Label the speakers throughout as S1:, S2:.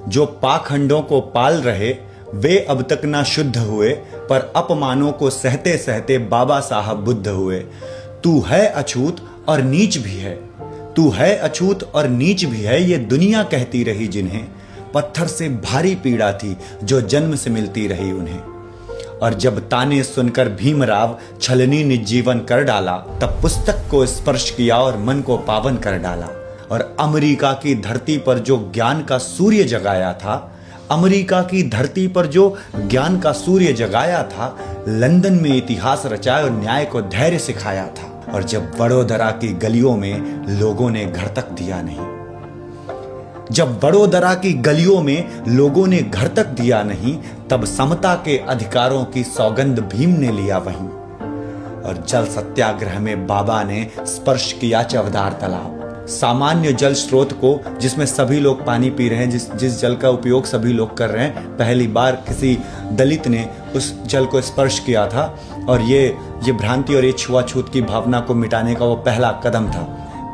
S1: जो पाखंडों को पाल रहे वे अब तक ना शुद्ध हुए, पर अपमानों को सहते सहते बाबा साहब बुद्ध हुए। तू है अछूत और नीच भी है, तू है अछूत और नीच भी है, ये दुनिया कहती रही जिन्हें। पत्थर से भारी पीड़ा थी जो जन्म से मिलती रही उन्हें। और जब ताने सुनकर भीमराव छलनी निर्जीवन कर डाला, तब पुस्तक को स्पर्श किया और मन को पावन कर डाला। और अमेरिका की धरती पर जो ज्ञान का सूर्य जगाया था, अमेरिका की धरती पर जो ज्ञान का सूर्य जगाया था, लंदन में इतिहास रचाया और न्याय को धैर्य सिखाया था। और जब वडोदरा की गलियों में लोगों ने घर तक दिया नहीं, जब वडोदरा की गलियों में लोगों ने घर तक दिया नहीं, तब समता के अधिकारों की सौगंध भीम ने लिया वहीं। और जल सत्याग्रह में बाबा ने स्पर्श किया चवदार तालाब, सामान्य जल स्रोत को जिसमें सभी लोग पानी पी रहे हैं, जिस जल का उपयोग सभी लोग कर रहे हैं। पहली बार किसी दलित ने उस जल को स्पर्श किया था और ये भ्रांति और ये छुआछूत की भावना को मिटाने का वो पहला कदम था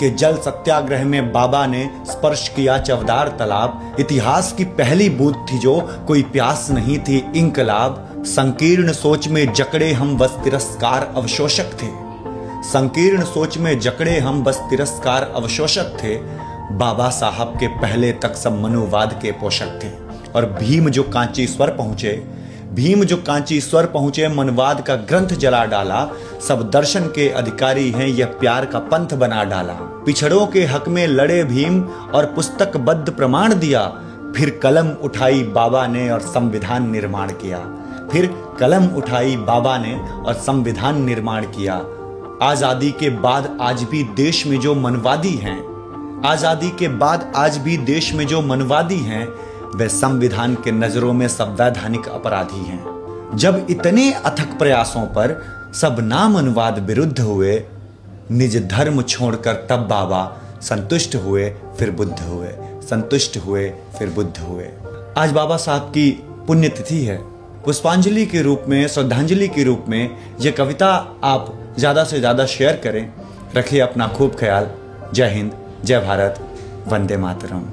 S1: कि जल सत्याग्रह में बाबा ने स्पर्श किया चवदार तालाब। इतिहास की पहली बूंद थी जो कोई प्यास नहीं थी इंकलाब। संकीर्ण सोच में जकड़े हम बस तिरस्कार अवशोषक थे, संकीर्ण सोच में जकड़े हम बस तिरस्कार अवशोषक थे। बाबा साहब के पहले तक सब मनुवाद के पोषक थे। और भीम जो कांची स्वर पहुंचे, भीम जो कांची स्वर पहुंचे, मनवाद का ग्रंथ जला डाला। सब दर्शन के अधिकारी हैं, यह प्यार का पंथ बना डाला। पिछड़ों के हक में लड़े भीम और पुस्तक बद्ध प्रमाण दिया। फिर कलम उठाई बाबा ने और संविधान निर्माण किया, फिर कलम उठाई बाबा ने और संविधान निर्माण किया। आजादी के बाद आज भी देश में जो मनवादी हैं, आजादी के बाद आज भी देश में जो मनवादी हैं, वे संविधान के नजरों में संवैधानिक अपराधी हैं। जब इतने अथक प्रयासों पर सब नामनुवाद विरुद्ध हुए, निज धर्म छोड़कर तब बाबा संतुष्ट हुए फिर बुद्ध हुए, संतुष्ट हुए फिर बुद्ध हुए। आज बाबा साहब की पुण्यतिथि है। पुष्पांजलि के रूप में, श्रद्धांजलि के रूप में ये कविता आप ज़्यादा से ज़्यादा शेयर करें। रखिए अपना खूब ख्याल। जय हिंद, जय भारत, वंदे मातरम।